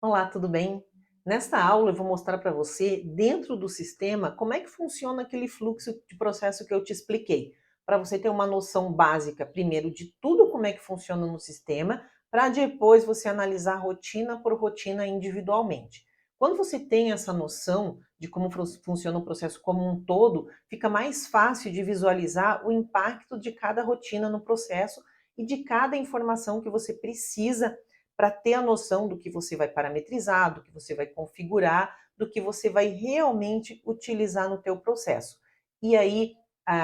Olá, tudo bem? Nesta aula eu vou mostrar para você, dentro do sistema, como é que funciona aquele fluxo de processo que eu te expliquei. Para você ter uma noção básica, primeiro, de tudo como é que funciona no sistema, para depois você analisar rotina por rotina individualmente. Quando você tem essa noção de como funciona o processo como um todo, fica mais fácil de visualizar o impacto de cada rotina no processo e de cada informação que você precisa para ter a noção do que você vai parametrizar, do que você vai configurar, do que você vai realmente utilizar no teu processo. E aí,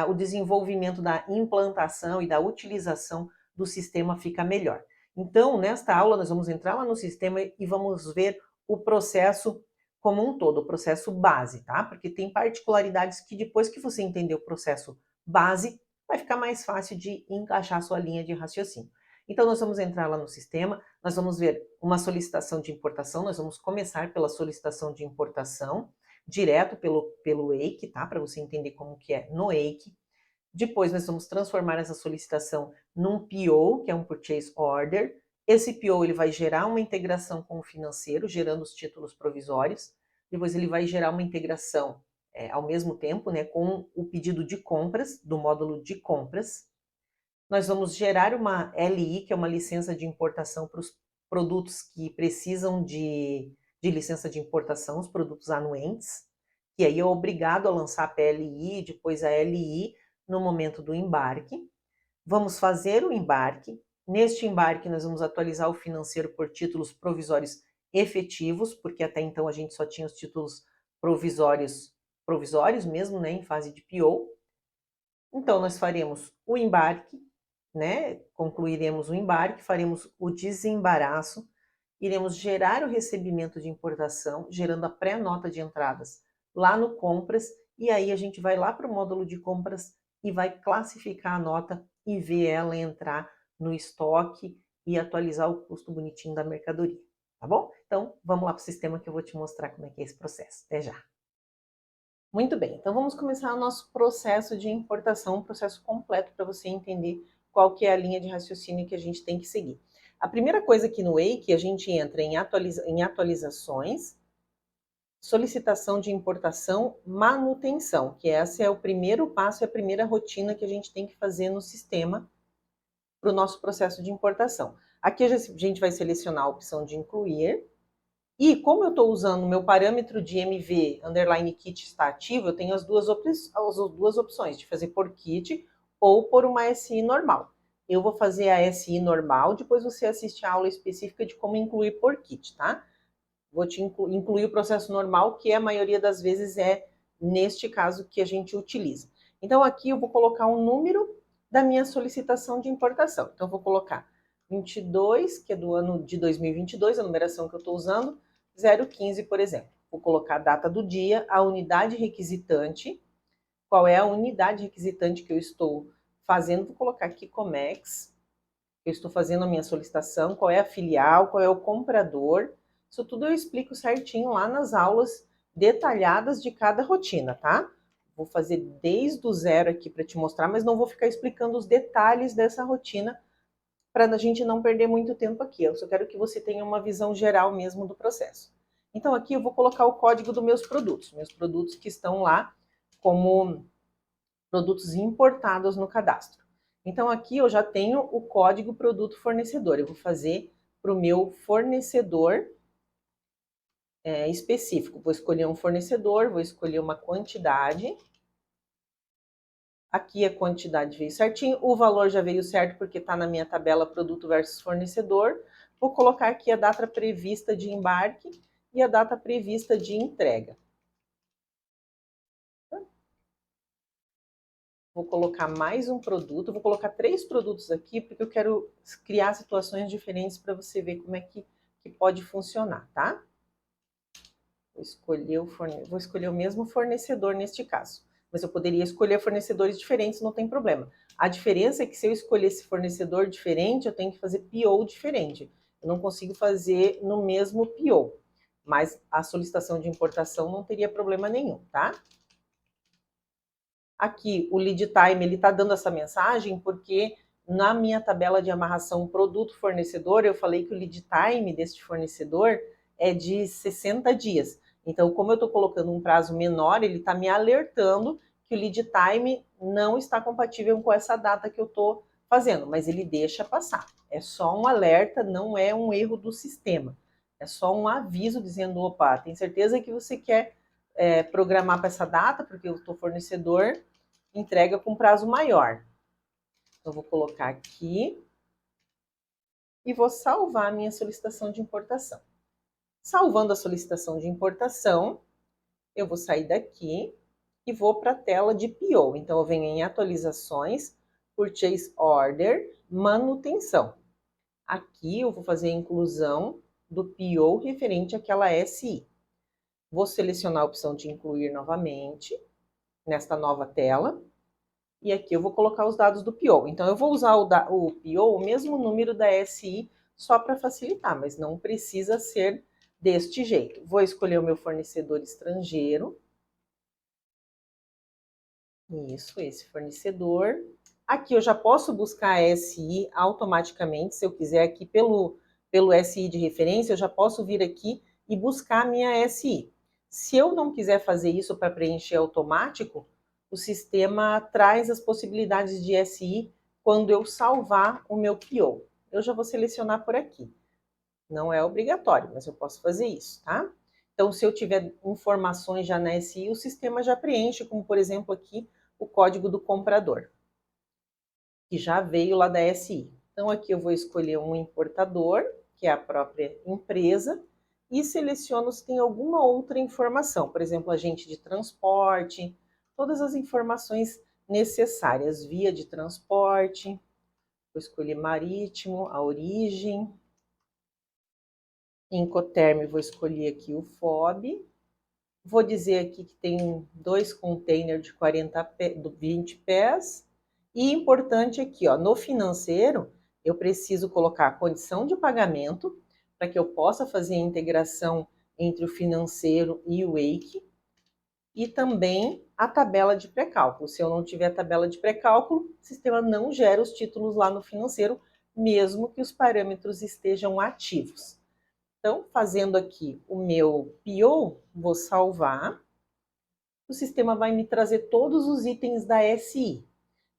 o desenvolvimento da implantação e da utilização do sistema fica melhor. Então, nesta aula, nós vamos entrar lá no sistema e vamos ver o processo como um todo, o processo base, tá? Porque tem particularidades que depois que você entender o processo base, vai ficar mais fácil de encaixar a sua linha de raciocínio. Então, nós vamos entrar lá no sistema, nós vamos ver uma solicitação de importação, nós vamos começar pela solicitação de importação, direto pelo EIC, tá? Para você entender como que é no EIC. Depois nós vamos transformar essa solicitação num PO, que é um Purchase Order. Esse PO ele vai gerar uma integração com o financeiro, gerando os títulos provisórios. Depois ele vai gerar uma integração ao mesmo tempo, né, com o pedido de compras, do módulo de compras. Nós vamos gerar uma LI, que é uma licença de importação para os produtos que precisam de licença de importação, os produtos anuentes, e aí é obrigado a lançar a PLI, depois a LI, no momento do embarque. Vamos fazer o embarque. Neste embarque, nós vamos atualizar o financeiro por títulos provisórios efetivos, porque até então a gente só tinha os títulos provisórios mesmo, né, em fase de PO. Então, nós faremos o embarque, né? Concluiremos o embarque, faremos o desembaraço, iremos gerar o recebimento de importação, gerando a pré-nota de entradas lá no compras, e aí a gente vai lá para o módulo de compras e vai classificar a nota e ver ela entrar no estoque e atualizar o custo bonitinho da mercadoria, tá bom? Então, vamos lá para o sistema que eu vou te mostrar como é que é esse processo. Até já! Muito bem, então vamos começar o nosso processo de importação, um processo completo para você entender qual que é a linha de raciocínio que a gente tem que seguir. A primeira coisa aqui no Wake, a gente entra em atualizações, solicitação de importação, manutenção, que esse é o primeiro passo e a primeira rotina que a gente tem que fazer no sistema para o nosso processo de importação. Aqui a gente vai selecionar a opção de incluir, e como eu estou usando o meu parâmetro de MV underline kit está ativo, eu tenho as duas opções, de fazer por kit ou por uma SI normal. Eu vou fazer a SI normal, depois você assiste a aula específica de como incluir por kit, tá? Vou te incluir o processo normal, que a maioria das vezes é neste caso que a gente utiliza. Então aqui eu vou colocar um número da minha solicitação de importação. Então eu vou colocar 22, que é do ano de 2022, a numeração que eu estou usando, 015, por exemplo. Vou colocar a data do dia, a unidade requisitante, qual é a unidade requisitante que eu estou fazendo, vou colocar aqui Comex, eu estou fazendo a minha solicitação, qual é a filial, qual é o comprador. Isso tudo eu explico certinho lá nas aulas detalhadas de cada rotina, tá? Vou fazer desde o zero aqui para te mostrar, mas não vou ficar explicando os detalhes dessa rotina para a gente não perder muito tempo aqui. Eu só quero que você tenha uma visão geral mesmo do processo. Então aqui eu vou colocar o código dos meus produtos que estão lá como produtos importados no cadastro. Então aqui eu já tenho o código produto fornecedor. Eu vou fazer para o meu fornecedor específico. Vou escolher um fornecedor, vou escolher uma quantidade. Aqui a quantidade veio certinho, o valor já veio certo porque está na minha tabela produto versus fornecedor. Vou colocar aqui a data prevista de embarque e a data prevista de entrega. Vou colocar mais um produto, vou colocar 3 produtos aqui, porque eu quero criar situações diferentes para você ver como é que pode funcionar, tá? Vou escolher o mesmo fornecedor neste caso, mas eu poderia escolher fornecedores diferentes, não tem problema. A diferença é que se eu escolher esse fornecedor diferente, eu tenho que fazer PO diferente. Eu não consigo fazer no mesmo PO, mas a solicitação de importação não teria problema nenhum, tá? Aqui, o lead time, ele está dando essa mensagem porque na minha tabela de amarração produto-fornecedor, eu falei que o lead time deste fornecedor, é de 60 dias. Então, como eu estou colocando um prazo menor, ele está me alertando que o lead time não está compatível com essa data que eu estou fazendo, mas ele deixa passar. É só um alerta, não é um erro do sistema. É só um aviso dizendo, opa, tem certeza que você quer programar para essa data, porque o teu fornecedor entrega com prazo maior. Então, vou colocar aqui e vou salvar a minha solicitação de importação. Salvando a solicitação de importação, eu vou sair daqui e vou para a tela de PO. Então, eu venho em atualizações, Purchase Order, manutenção. Aqui eu vou fazer a inclusão do PO referente àquela SI. Vou selecionar a opção de incluir novamente, nesta nova tela. E aqui eu vou colocar os dados do PO. Então, eu vou usar o PO, o mesmo número da SI, só para facilitar, mas não precisa ser deste jeito. Vou escolher o meu fornecedor estrangeiro. Isso, esse fornecedor. Aqui eu já posso buscar a SI automaticamente, se eu quiser aqui pelo SI de referência, eu já posso vir aqui e buscar a minha SI. Se eu não quiser fazer isso para preencher automático, o sistema traz as possibilidades de SI quando eu salvar o meu PO. Eu já vou selecionar por aqui. Não é obrigatório, mas eu posso fazer isso, tá? Então, se eu tiver informações já na SI, o sistema já preenche, como por exemplo aqui, o código do comprador, que já veio lá da SI. Então, aqui eu vou escolher um importador, que é a própria empresa, e seleciono se tem alguma outra informação, por exemplo, agente de transporte, todas as informações necessárias, via de transporte, vou escolher marítimo, a origem, Incoterm, vou escolher aqui o FOB. Vou dizer aqui que tem 2 containers de 20 pés. E importante aqui, ó, no financeiro, eu preciso colocar a condição de pagamento para que eu possa fazer a integração entre o financeiro e o Wake. E também a tabela de pré-cálculo. Se eu não tiver a tabela de pré-cálculo, o sistema não gera os títulos lá no financeiro, mesmo que os parâmetros estejam ativos. Então, fazendo aqui o meu PO, vou salvar. O sistema vai me trazer todos os itens da SI.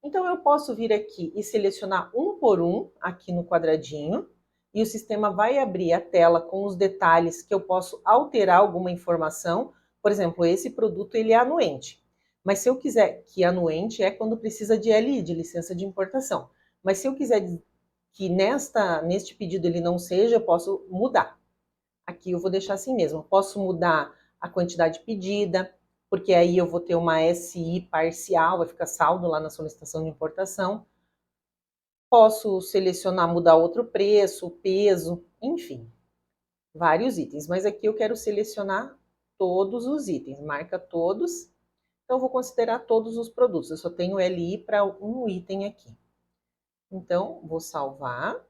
Então, eu posso vir aqui e selecionar um por um, aqui no quadradinho, e o sistema vai abrir a tela com os detalhes que eu posso alterar alguma informação. Por exemplo, esse produto ele é anuente. Mas se eu quiser que anuente é quando precisa de LI, de licença de importação. Mas se eu quiser que neste pedido ele não seja, eu posso mudar. Aqui eu vou deixar assim mesmo. Posso mudar a quantidade pedida, porque aí eu vou ter uma SI parcial, vai ficar saldo lá na solicitação de importação. Posso selecionar, mudar outro preço, peso, enfim, vários itens. Mas aqui eu quero selecionar todos os itens, marca todos. Então, eu vou considerar todos os produtos. Eu só tenho LI para um item aqui. Então, vou salvar.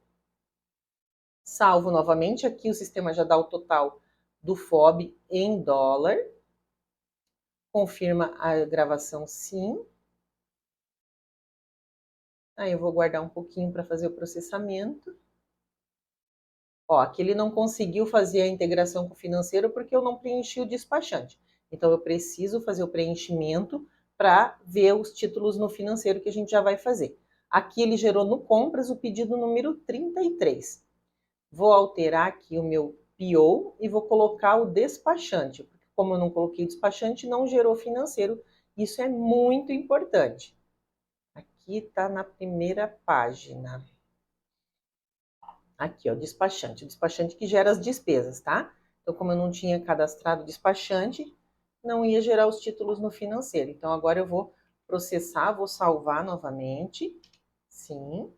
Salvo novamente, aqui o sistema já dá o total do FOB em dólar. Confirma a gravação sim. Aí eu vou guardar um pouquinho para fazer o processamento. Ó, aqui ele não conseguiu fazer a integração com o financeiro porque eu não preenchi o despachante. Então eu preciso fazer o preenchimento para ver os títulos no financeiro que a gente já vai fazer. Aqui ele gerou no compras o pedido número 33. Vou alterar aqui o meu PO e vou colocar o despachante, porque como eu não coloquei o despachante, não gerou financeiro. Isso é muito importante. Aqui está na primeira página. Aqui, ó, despachante. O despachante que gera as despesas, tá? Então, como eu não tinha cadastrado o despachante, não ia gerar os títulos no financeiro. Então, agora eu vou processar, vou salvar novamente. Sim.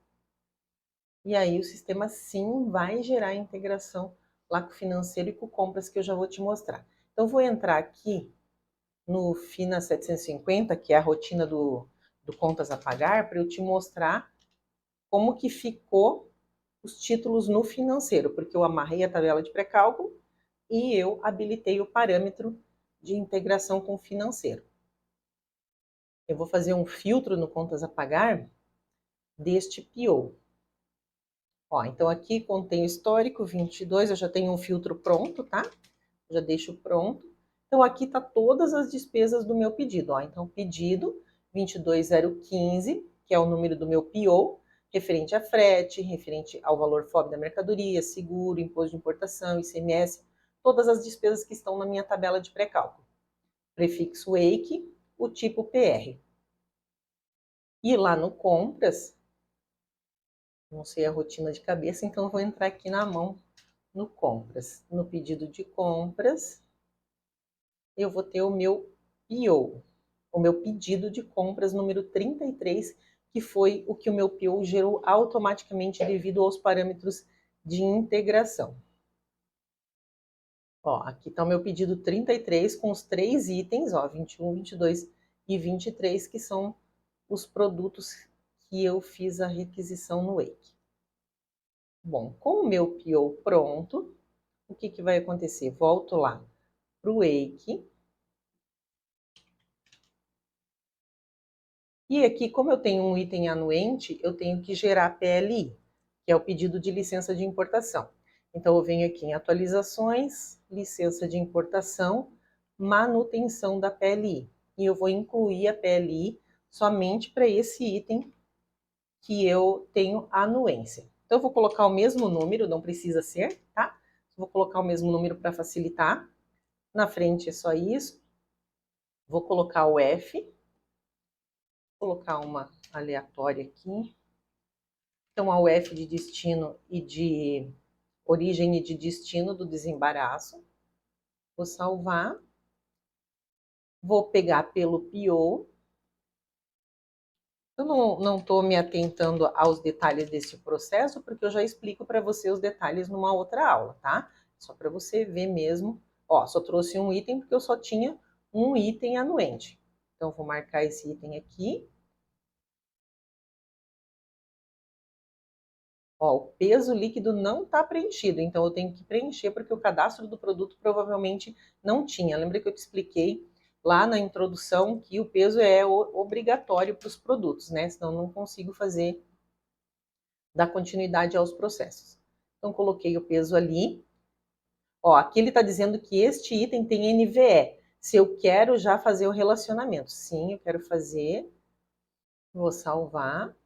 E aí, o sistema sim vai gerar a integração lá com o financeiro e com compras que eu já vou te mostrar. Então, vou entrar aqui no FINA 750, que é a rotina do contas a pagar, para eu te mostrar como que ficou os títulos no financeiro, porque eu amarrei a tabela de pré-cálculo e eu habilitei o parâmetro de integração com o financeiro. Eu vou fazer um filtro no contas a pagar deste PO. Ó, então aqui contém o histórico 22, eu já tenho um filtro pronto, tá? Já deixo pronto. Então aqui tá todas as despesas do meu pedido, ó. Então pedido 22015, que é o número do meu PO, referente a frete, referente ao valor FOB da mercadoria, seguro, imposto de importação, ICMS, todas as despesas que estão na minha tabela de pré-cálculo. Prefixo EIC, o tipo PR. E lá no compras, não sei a rotina de cabeça, então eu vou entrar aqui na mão no compras. No pedido de compras, eu vou ter o meu PO, o meu pedido de compras número 33, que foi o que o meu PO gerou automaticamente devido aos parâmetros de integração. Ó, aqui está o meu pedido 33 com os 3 itens, ó, 21, 22 e 23, que são os produtos que eu fiz a requisição no Wake. Bom, com o meu PO pronto, o que, que vai acontecer? Volto lá para o Wake. E aqui, como eu tenho um item anuente, eu tenho que gerar PLI, que é o pedido de licença de importação. Então, eu venho aqui em atualizações, licença de importação, manutenção da PLI. E eu vou incluir a PLI somente para esse item que eu tenho anuência. Então, eu vou colocar o mesmo número, não precisa ser, tá? Vou colocar o mesmo número para facilitar. Na frente é só isso. Vou colocar o F. Vou colocar uma aleatória aqui. Então, a UF de destino e de origem e de destino do desembaraço. Vou salvar. Vou pegar pelo PO. Eu não estou me atentando aos detalhes desse processo, porque eu já explico para você os detalhes numa outra aula, tá? Só para você ver mesmo. Ó, só trouxe um item porque eu só tinha um item anuente. Então, vou marcar esse item aqui. Ó, o peso líquido não está preenchido, então eu tenho que preencher porque o cadastro do produto provavelmente não tinha. Lembra que eu te expliquei lá na introdução que o peso é obrigatório para os produtos, né? Senão eu não consigo fazer, dar continuidade aos processos. Então, coloquei o peso ali. Ó, aqui ele está dizendo que este item tem NVE. Se eu quero já fazer o relacionamento. Sim, eu quero fazer. Vou salvar.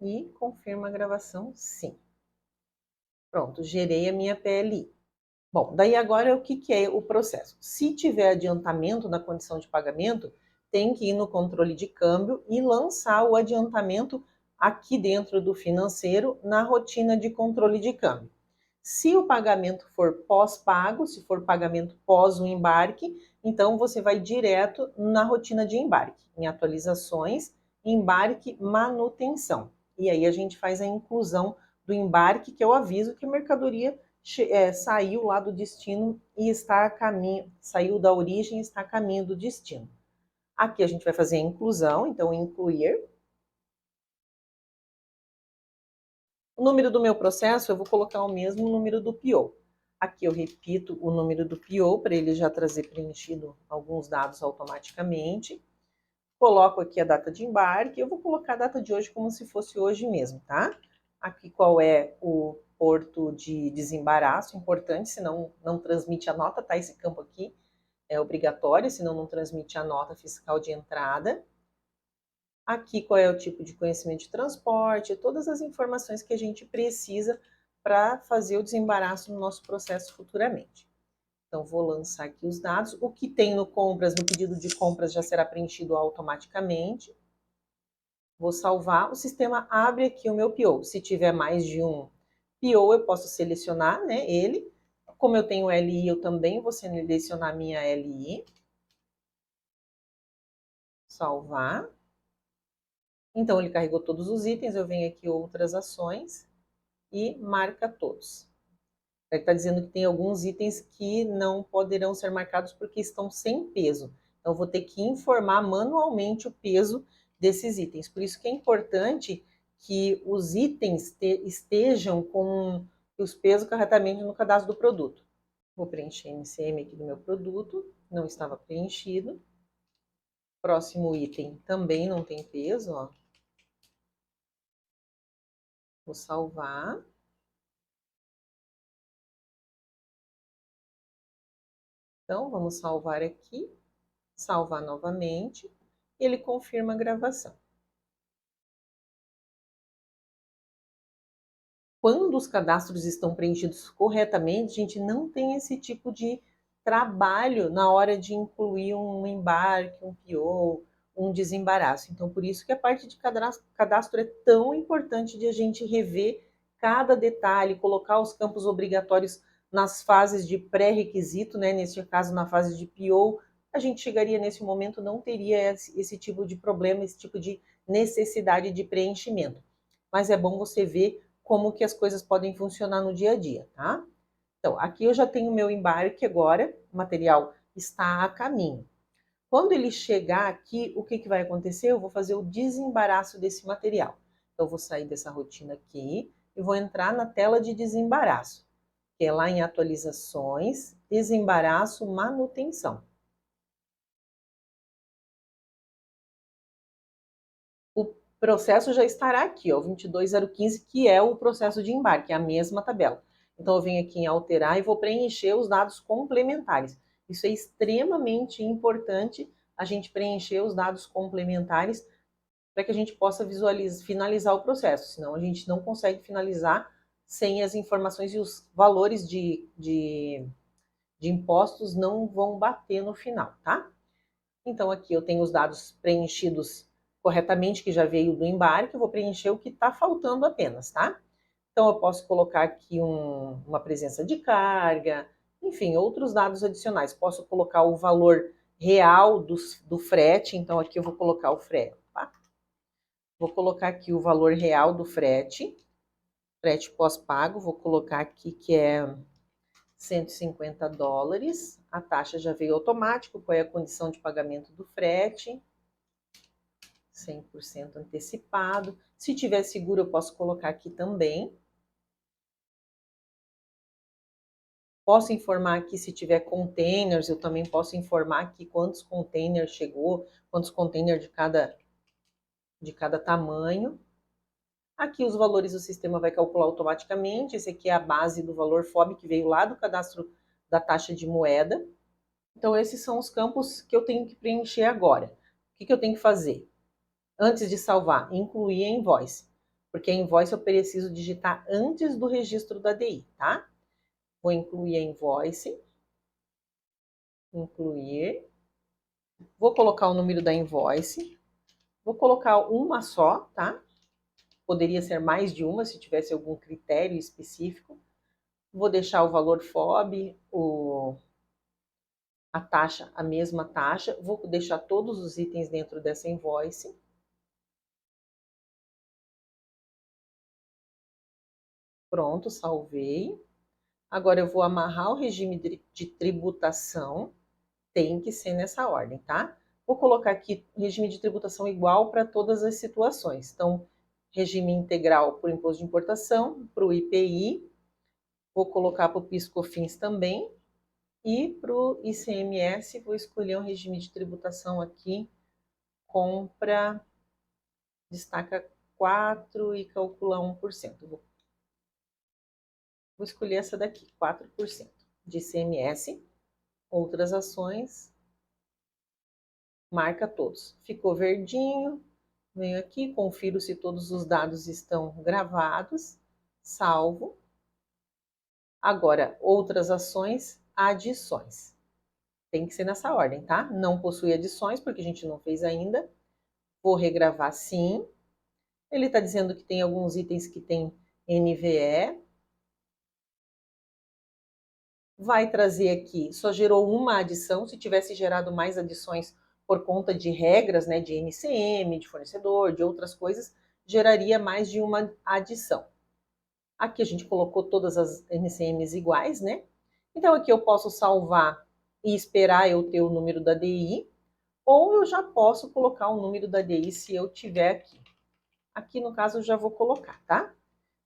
E confirma a gravação, sim. Pronto, gerei a minha PLI. Bom, daí agora o que, que é o processo? Se tiver adiantamento na condição de pagamento, tem que ir no controle de câmbio e lançar o adiantamento aqui dentro do financeiro na rotina de controle de câmbio. Se o pagamento for pós-pago, se for pagamento pós o embarque, então você vai direto na rotina de embarque, em atualizações, embarque, manutenção. E aí a gente faz a inclusão do embarque, que é o aviso que a mercadoria saiu lá do destino e está a caminho, saiu da origem e está a caminho do destino. Aqui a gente vai fazer a inclusão, então incluir. O número do meu processo, eu vou colocar o mesmo número do PO. Aqui eu repito o número do PO para ele já trazer preenchido alguns dados automaticamente. Coloco aqui a data de embarque, eu vou colocar a data de hoje como se fosse hoje mesmo, tá? Aqui qual é o porto de desembaraço, importante, senão não transmite a nota, tá? Esse campo aqui é obrigatório, senão não transmite a nota fiscal de entrada. Aqui qual é o tipo de conhecimento de transporte, todas as informações que a gente precisa para fazer o desembaraço no nosso processo futuramente. Então, vou lançar aqui os dados. O que tem no compras, no pedido de compras, já será preenchido automaticamente. Vou salvar. O sistema abre aqui o meu PO. Se tiver mais de um PO, eu posso selecionar, né, ele. Como eu tenho LI, eu também vou selecionar minha LI. Salvar. Então, ele carregou todos os itens. Eu venho aqui outras ações e marca todos. Ele está dizendo que tem alguns itens que não poderão ser marcados porque estão sem peso. Então, eu vou ter que informar manualmente o peso desses itens. Por isso que é importante que os itens estejam com os pesos corretamente no cadastro do produto. Vou preencher MCM aqui do meu produto, não estava preenchido. Próximo item também não tem peso, ó. Vou salvar. Então, vamos salvar aqui, salvar novamente, e ele confirma a gravação. Quando os cadastros estão preenchidos corretamente, a gente não tem esse tipo de trabalho na hora de incluir um embarque, um PO, um desembaraço. Então, por isso que a parte de cadastro é tão importante de a gente rever cada detalhe, colocar os campos obrigatórios nas fases de pré-requisito, né? Nesse caso, na fase de PO, a gente chegaria nesse momento, não teria esse tipo de problema, esse tipo de necessidade de preenchimento. Mas é bom você ver como que as coisas podem funcionar no dia a dia, tá? Então, aqui eu já tenho o meu embarque agora, o material está a caminho. Quando ele chegar aqui, o que, que vai acontecer? Eu vou fazer o desembaraço desse material. Então, eu vou sair dessa rotina aqui e vou entrar na tela de desembaraço, que é lá em atualizações, desembaraço, manutenção. O processo já estará aqui, ó, 22015, que é o processo de embarque, é a mesma tabela. Então, eu venho aqui em alterar e vou preencher os dados complementares. Isso é extremamente importante, a gente preencher os dados complementares para que a gente possa finalizar o processo, senão a gente não consegue finalizar sem as informações e os valores de impostos não vão bater no final, tá? Então, aqui eu tenho os dados preenchidos corretamente, que já veio do embarque, eu vou preencher o que está faltando apenas, tá? Então, eu posso colocar aqui uma presença de carga, enfim, outros dados adicionais. Posso colocar o valor real do frete, então aqui eu vou colocar o frete, tá? Vou colocar aqui o valor real do frete pós-pago, vou colocar aqui que é $150. A taxa já veio automático, qual é a condição de pagamento do frete? 100% antecipado. Se tiver seguro, eu posso colocar aqui também. Posso informar aqui se tiver containers, eu também posso informar aqui quantos containers chegou, quantos containers de cada tamanho. Aqui os valores o sistema vai calcular automaticamente. Esse aqui é a base do valor FOB que veio lá do cadastro da taxa de moeda. Então, esses são os campos que eu tenho que preencher agora. O que eu tenho que fazer? Antes de salvar, incluir a invoice. Porque a invoice eu preciso digitar antes do registro da DI, tá? Vou incluir a invoice. Incluir. Vou colocar o número da invoice. Vou colocar uma só, tá? Poderia ser mais de uma se tivesse algum critério específico. Vou deixar o valor FOB, a taxa, a mesma taxa. Vou deixar todos os itens dentro dessa invoice. Pronto, salvei. Agora eu vou amarrar o regime de tributação. Tem que ser nessa ordem, tá? Vou colocar aqui regime de tributação igual para todas as situações. Então, regime integral por imposto de importação, para o IPI. Vou colocar para o PIS/COFINS também. E para o ICMS, vou escolher um regime de tributação aqui, compra, destaca 4 e calcula 1%. Vou escolher essa daqui, 4% de ICMS. Outras ações, marca todos. Ficou verdinho, venho aqui, confiro se todos os dados estão gravados, salvo. Agora, outras ações, adições. Tem que ser nessa ordem, tá? Não possui adições, porque a gente não fez ainda. Vou regravar sim. Ele está dizendo que tem alguns itens que tem NVE. Vai trazer aqui, só gerou uma adição, se tivesse gerado mais adições por conta de regras, né, de NCM, de fornecedor, de outras coisas, geraria mais de uma adição. Aqui a gente colocou todas as NCMs iguais, né? Então aqui eu posso salvar e esperar eu ter o número da DI, ou eu já posso colocar o número da DI se eu tiver aqui. Aqui no caso eu já vou colocar, tá?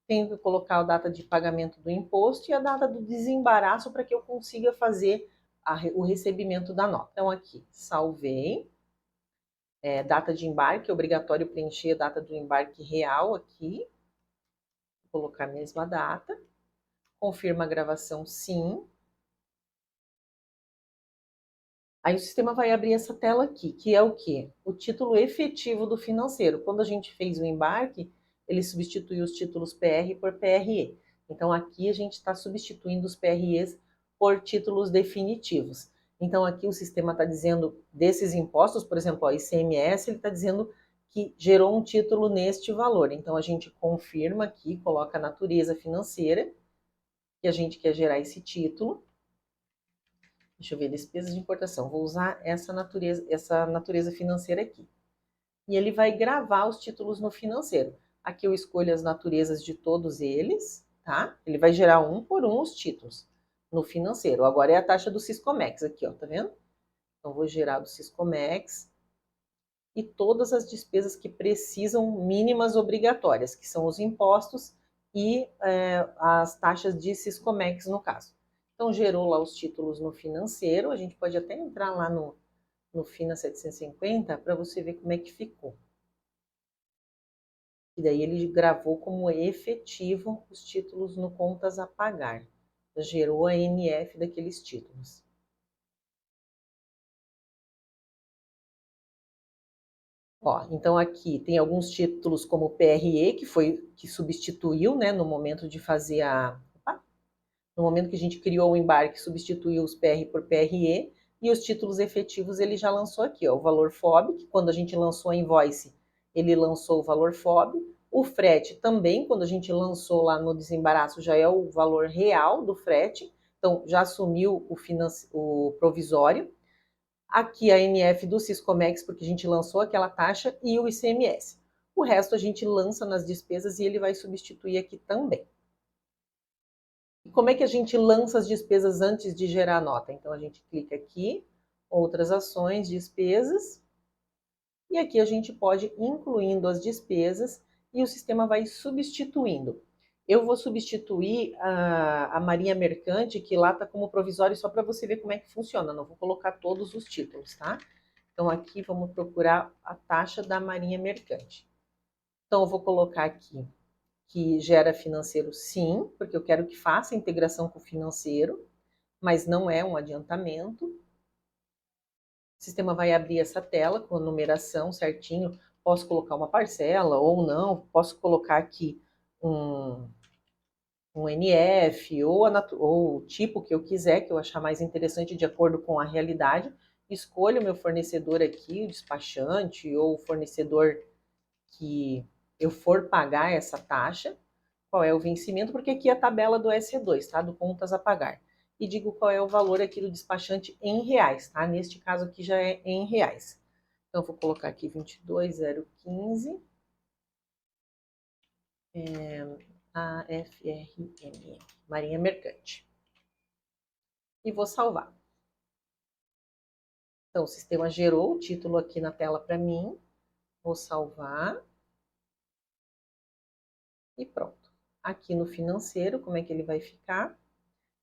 Tenho que colocar a data de pagamento do imposto e a data do desembaraço para que eu consiga fazer o recebimento da nota. Então, aqui, salvei. Data de embarque, obrigatório preencher a data do embarque real aqui. Vou colocar a mesma data. Confirma a gravação, sim. Aí o sistema vai abrir essa tela aqui, que é o quê? O título efetivo do financeiro. Quando a gente fez o embarque, ele substituiu os títulos PR por PRE. Então aqui a gente está substituindo os PREs por títulos definitivos. Então aqui o sistema está dizendo desses impostos, por exemplo, o ICMS, ele está dizendo que gerou um título neste valor. Então a gente confirma aqui, coloca a natureza financeira, que a gente quer gerar esse título. Deixa eu ver, despesas de importação. Vou usar essa natureza financeira aqui. E ele vai gravar os títulos no financeiro. Aqui eu escolho as naturezas de todos eles, tá? Ele vai gerar um por um os títulos no financeiro. Agora é a taxa do Siscomex aqui, ó, tá vendo? Então vou gerar do Siscomex e todas as despesas que precisam mínimas obrigatórias, que são os impostos e as taxas de Siscomex no caso. Então, gerou lá os títulos no financeiro. A gente pode até entrar lá no FINA 750 para você ver como é que ficou. E daí ele gravou como efetivo os títulos no contas a pagar. Gerou a NF daqueles títulos. Ó, então aqui tem alguns títulos como PRE, que substituiu, né, no momento de fazer no momento que a gente criou o embarque, substituiu os PR por PRE, e os títulos efetivos ele já lançou aqui, ó, o valor FOB, que quando a gente lançou a invoice, ele lançou o valor FOB, o frete também, quando a gente lançou lá no desembaraço, já é o valor real do frete, então já assumiu o provisório. Aqui a NF do Siscomex, porque a gente lançou aquela taxa, e o ICMS. O resto a gente lança nas despesas e ele vai substituir aqui também. E como é que a gente lança as despesas antes de gerar a nota? Então, a gente clica aqui, outras ações, despesas, e aqui a gente pode ir incluindo as despesas e o sistema vai substituindo. Eu vou substituir a Marinha Mercante, que lá está como provisório, só para você ver como é que funciona. Não vou colocar todos os títulos, tá? Então, aqui vamos procurar a taxa da Marinha Mercante. Então, eu vou colocar aqui que gera financeiro, sim, porque eu quero que faça a integração com o financeiro, mas não é um adiantamento. O sistema vai abrir essa tela com a numeração certinho. Posso colocar uma parcela ou não, posso colocar aqui um NF ou o tipo que eu quiser, que eu achar mais interessante de acordo com a realidade. Escolho o meu fornecedor aqui, o despachante ou o fornecedor que eu for pagar essa taxa, qual é o vencimento, porque aqui é a tabela do SE2, tá? Do contas a pagar. E digo qual é o valor aqui do despachante em reais, tá? Neste caso aqui já é em reais. Então, vou colocar aqui 22.015, AFRM, Marinha Mercante. E vou salvar. Então, o sistema gerou o título aqui na tela para mim. Vou salvar. E pronto. Aqui no financeiro, como é que ele vai ficar?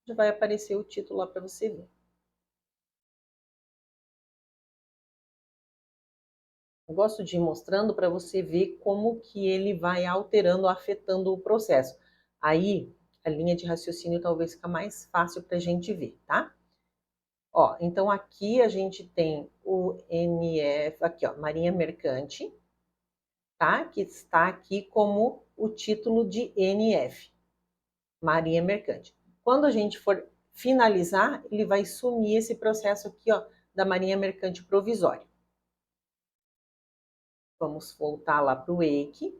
Já vai aparecer o título lá para você ver. Eu gosto de ir mostrando para você ver como que ele vai alterando, afetando o processo. Aí, a linha de raciocínio talvez fica mais fácil para a gente ver, tá? Ó, então aqui a gente tem o NF, aqui ó, Marinha Mercante, tá? Que está aqui como o título de NF, Marinha Mercante. Quando a gente for finalizar, ele vai sumir esse processo aqui, ó, da Marinha Mercante Provisória. Vamos voltar lá para o EIC.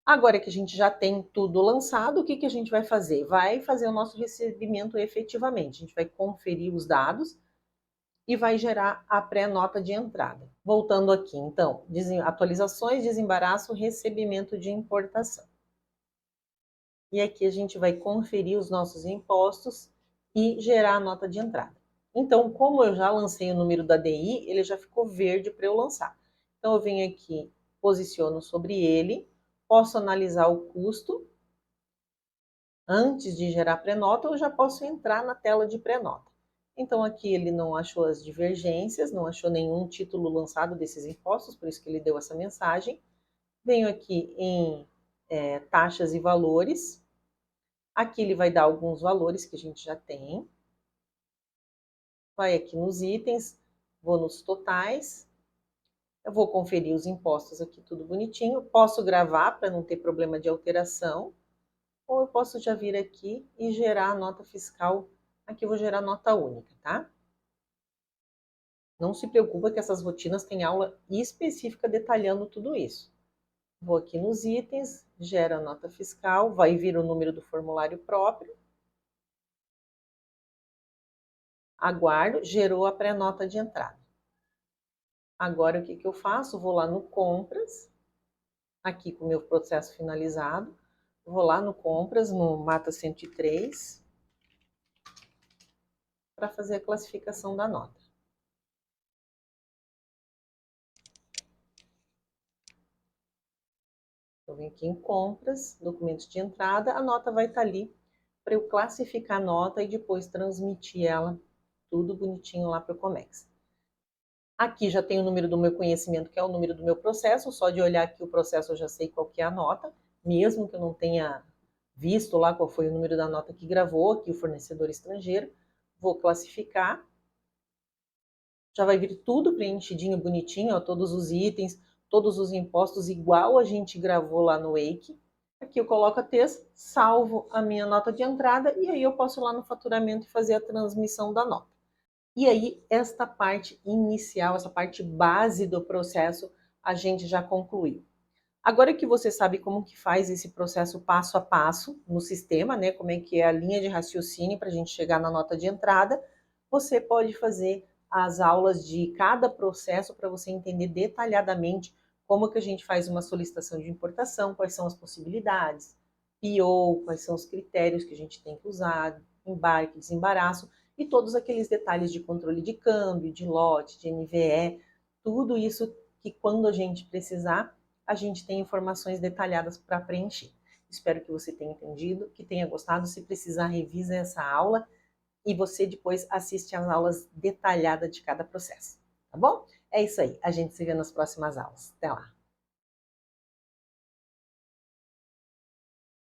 Agora que a gente já tem tudo lançado, o que, que a gente vai fazer? Vai fazer o nosso recebimento efetivamente. A gente vai conferir os dados e vai gerar a pré-nota de entrada. Voltando aqui, então, atualizações, desembaraço, recebimento de importação. E aqui a gente vai conferir os nossos impostos e gerar a nota de entrada. Então, como eu já lancei o número da DI, ele já ficou verde para eu lançar. Então, eu venho aqui, posiciono sobre ele, posso analisar o custo. Antes de gerar pré-nota, eu já posso entrar na tela de pré-nota. Então, aqui ele não achou as divergências, não achou nenhum título lançado desses impostos, por isso que ele deu essa mensagem. Venho aqui em taxas e valores. Aqui ele vai dar alguns valores que a gente já tem. Vai aqui nos itens, vou nos totais. Eu vou conferir os impostos aqui, tudo bonitinho. Posso gravar para não ter problema de alteração. Ou eu posso já vir aqui e gerar a nota fiscal. Aqui eu vou gerar nota única, tá? Não se preocupa que essas rotinas têm aula específica detalhando tudo isso. Vou aqui nos itens, gera a nota fiscal, vai vir o número do formulário próprio. Aguardo, gerou a pré-nota de entrada. Agora, o que eu faço? Vou lá no compras, aqui com o meu processo finalizado. Vou lá no compras, no Mata 103, para fazer a classificação da nota. Eu venho aqui em compras, documentos de entrada, a nota vai estar ali para eu classificar a nota e depois transmitir ela tudo bonitinho lá para o Comex. Aqui já tem o número do meu conhecimento, que é o número do meu processo. Só de olhar aqui o processo eu já sei qual que é a nota, mesmo que eu não tenha visto lá qual foi o número da nota que gravou, aqui o fornecedor estrangeiro. Vou classificar. Já vai vir tudo preenchidinho, bonitinho, ó, todos os itens, todos os impostos, igual a gente gravou lá no Wake. Aqui eu coloco a texto, salvo a minha nota de entrada e aí eu posso ir lá no faturamento e fazer a transmissão da nota. E aí, esta parte inicial, essa parte base do processo, a gente já concluiu. Agora que você sabe como que faz esse processo passo a passo no sistema, né? Como é que é a linha de raciocínio para a gente chegar na nota de entrada, você pode fazer as aulas de cada processo para você entender detalhadamente como que a gente faz uma solicitação de importação, quais são as possibilidades, PO, quais são os critérios que a gente tem que usar, embarque, desembaraço, e todos aqueles detalhes de controle de câmbio, de lote, de NVE, tudo isso que quando a gente precisar, a gente tem informações detalhadas para preencher. Espero que você tenha entendido, que tenha gostado. Se precisar, revisa essa aula e você depois assiste às aulas detalhadas de cada processo, tá bom? É isso aí, a gente se vê nas próximas aulas. Até lá!